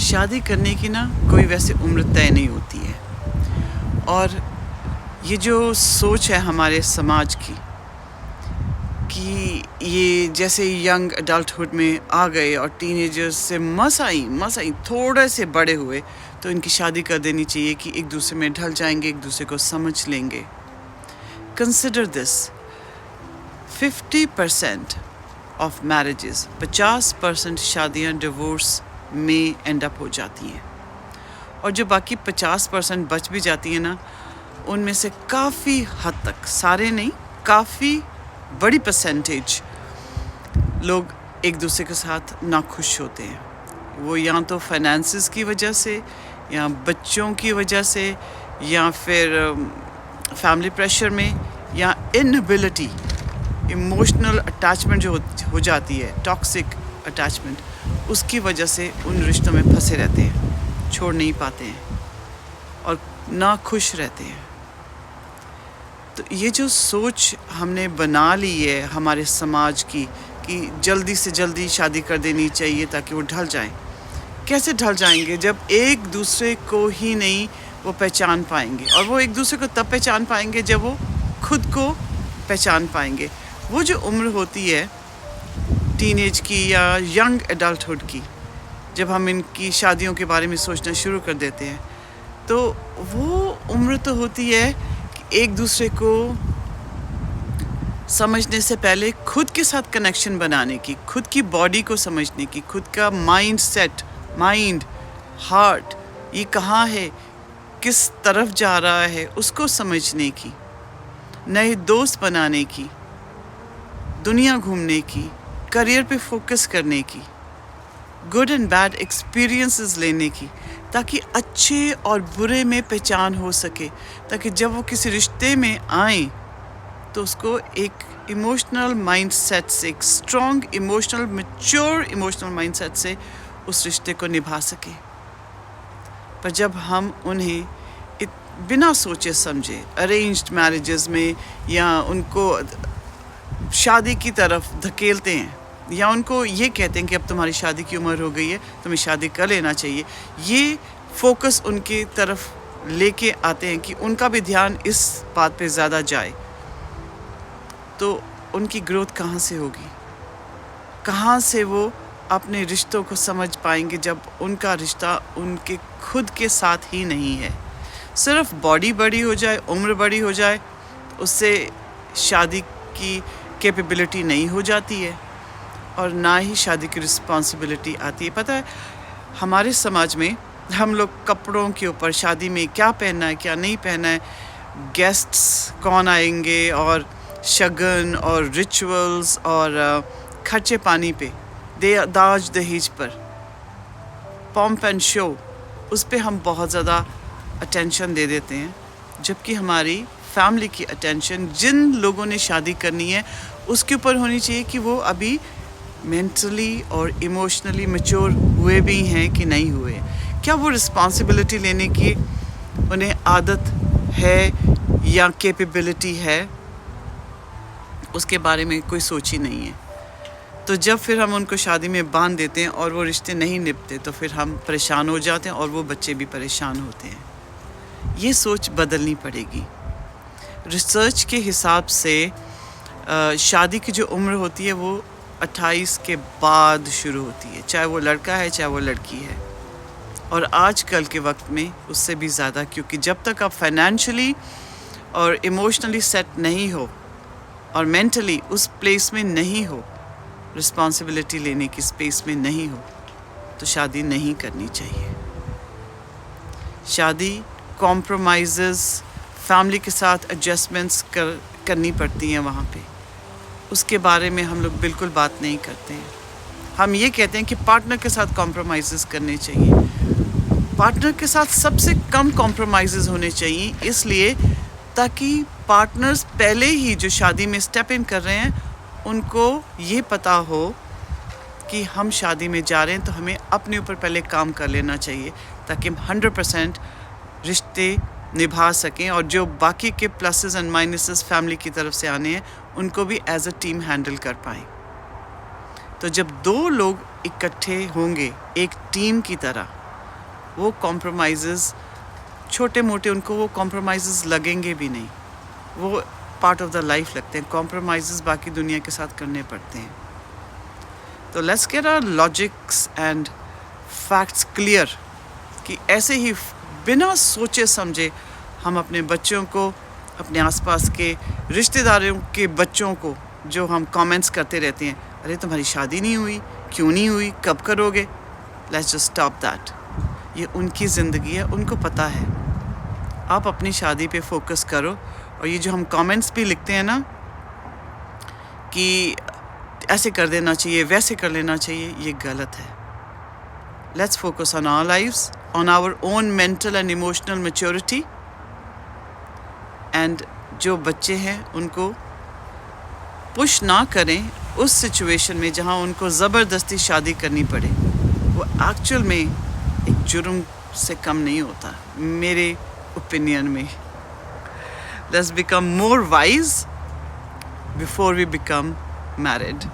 शादी करने की ना कोई वैसे उम्र तय नहीं होती है। और ये जो सोच है हमारे समाज की कि ये जैसे यंग अडल्टहुड में आ गए और टीनेजर्स से मसाई थोड़े से बड़े हुए तो इनकी शादी कर देनी चाहिए कि एक दूसरे में ढल जाएंगे, एक दूसरे को समझ लेंगे। कंसिडर दिस, 50% ऑफ मैरिजेस, 50% शादियां डिवोर्स में एंड अप हो जाती हैं। और जो बाकी 50% बच भी जाती हैं ना, उनमें से काफ़ी हद तक, सारे नहीं, काफ़ी बड़ी परसेंटेज लोग एक दूसरे के साथ नाखुश होते हैं। वो या तो फाइनेंसेस की वजह से, या बच्चों की वजह से, या फिर फैमिली प्रेशर में, या इनएबिलिटी, इमोशनल अटैचमेंट जो हो जाती है, टॉक्सिक अटैचमेंट, उसकी वजह से उन रिश्तों में फंसे रहते हैं, छोड़ नहीं पाते हैं और ना खुश रहते हैं। तो ये जो सोच हमने बना ली है हमारे समाज की कि जल्दी से जल्दी शादी कर देनी चाहिए ताकि वो ढल जाएं। कैसे ढल जाएंगे जब एक दूसरे को ही नहीं वो पहचान पाएंगे, और वो एक दूसरे को तब पहचान पाएंगे जब वो खुद को पहचान पाएंगे। वो जो उम्र होती है टीनेज की या यंग एडल्टहुड की, जब हम इनकी शादियों के बारे में सोचना शुरू कर देते हैं, तो वो उम्र तो होती है कि एक दूसरे को समझने से पहले खुद के साथ कनेक्शन बनाने की, खुद की बॉडी को समझने की, खुद का माइंड सेट, माइंड, हार्ट, ये कहाँ है, किस तरफ जा रहा है, उसको समझने की, नए दोस्त बनाने की, दुनिया घूमने की, करियर पे फोकस करने की, गुड एंड बैड एक्सपीरियंसेस लेने की, ताकि अच्छे और बुरे में पहचान हो सके, ताकि जब वो किसी रिश्ते में आए तो उसको एक इमोशनल माइंड सेट से, एक strong emotional, mature emotional mind set से उस रिश्ते को निभा सके। पर जब हम उन्हें बिना सोचे समझे अरेंज्ड मैरिजेस में या उनको शादी की तरफ धकेलते हैं, या उनको ये कहते हैं कि अब तुम्हारी शादी की उम्र हो गई है, तुम्हें शादी कर लेना चाहिए, ये फोकस उनकी तरफ लेके आते हैं कि उनका भी ध्यान इस बात पे ज़्यादा जाए, तो उनकी ग्रोथ कहाँ से होगी? कहाँ से वो अपने रिश्तों को समझ पाएंगे जब उनका रिश्ता उनके खुद के साथ ही नहीं है? सिर्फ बॉडी बड़ी हो जाए, उम्र बड़ी हो जाए, उससे शादी की कैपेबिलिटी नहीं हो जाती है, और ना ही शादी की रिस्पॉन्सिबिलिटी आती है। पता है, हमारे समाज में हम लोग कपड़ों के ऊपर, शादी में क्या पहनना है, क्या नहीं पहनना है, गेस्ट्स कौन आएंगे, और शगन और रिचुअल्स और खर्चे पानी पे, दाज दहेज पर, पॉम्प एंड शो, उस पे हम बहुत ज़्यादा अटेंशन दे देते हैं, जबकि हमारी फैमिली की अटेंशन जिन लोगों ने शादी करनी है उसके ऊपर होनी चाहिए कि वो अभी मेंटली और इमोशनली मैच्योर हुए भी हैं कि नहीं हुए, क्या वो रिस्पॉन्सिबिलिटी लेने की उन्हें आदत है या कैपेबिलिटी है, उसके बारे में कोई सोच ही नहीं है। तो जब फिर हम उनको शादी में बांध देते हैं और वो रिश्ते नहीं निभते, तो फिर हम परेशान हो जाते हैं और वो बच्चे भी परेशान होते हैं। ये सोच बदलनी पड़ेगी। रिसर्च के हिसाब से शादी की जो उम्र होती है वो 28 के बाद शुरू होती है, चाहे वो लड़का है चाहे वो लड़की है, और आजकल के वक्त में उससे भी ज़्यादा, क्योंकि जब तक आप फाइनेंशियली और इमोशनली सेट नहीं हो और मेंटली उस प्लेस में नहीं हो, रिस्पॉन्सिबिलिटी लेने की स्पेस में नहीं हो, तो शादी नहीं करनी चाहिए। शादी कॉम्प्रोमाइज़ेस, फैमिली के साथ एडजस्टमेंट्स करनी पड़ती हैं वहाँ पे, उसके बारे में हम लोग बिल्कुल बात नहीं करते हैं। हम ये कहते हैं कि पार्टनर के साथ कॉम्प्रोमाइज़ेस करने चाहिए। पार्टनर के साथ सबसे कम कॉम्प्रोमाइज़ेस होने चाहिए, इसलिए ताकि पार्टनर्स पहले ही जो शादी में स्टेप इन कर रहे हैं उनको ये पता हो कि हम शादी में जा रहे हैं तो हमें अपने ऊपर पहले काम कर लेना चाहिए, ताकि हम 100% रिश्ते निभा सकें, और जो बाकी के प्लसेस एंड माइनसेस फैमिली की तरफ से आने हैं उनको भी एज अ टीम हैंडल कर पाएँ। तो जब दो लोग इकट्ठे होंगे एक टीम की तरह, वो कॉम्प्रोमाइज़ेस छोटे मोटे उनको वो कॉम्प्रोमाइज़ेस लगेंगे भी नहीं, वो पार्ट ऑफ द लाइफ लगते हैं। कॉम्प्रोमाइज़ेस बाकी दुनिया के साथ करने पड़ते हैं। तो let's get our logics and facts clear कि ऐसे ही बिना सोचे समझे हम अपने बच्चों को, अपने आसपास के रिश्तेदारों के बच्चों को जो हम कमेंट्स करते रहते हैं, अरे तुम्हारी शादी नहीं हुई, क्यों नहीं हुई, कब करोगे, लेट्स जस्ट स्टॉप दैट। ये उनकी ज़िंदगी है, उनको पता है। आप अपनी शादी पे फोकस करो। और ये जो हम कमेंट्स भी लिखते हैं ना कि ऐसे कर देना चाहिए, वैसे कर लेना चाहिए, ये गलत है। Let's focus on our lives, on our own mental and emotional maturity. And जो बच्चे हैं उनको पुश ना करें उस सिचुएशन में जहां उनको ज़बरदस्ती शादी करनी पड़े। वो एक्चुअल में एक जुर्म से कम नहीं होता मेरे ओपिनियन में। Let's become more wise before we become married.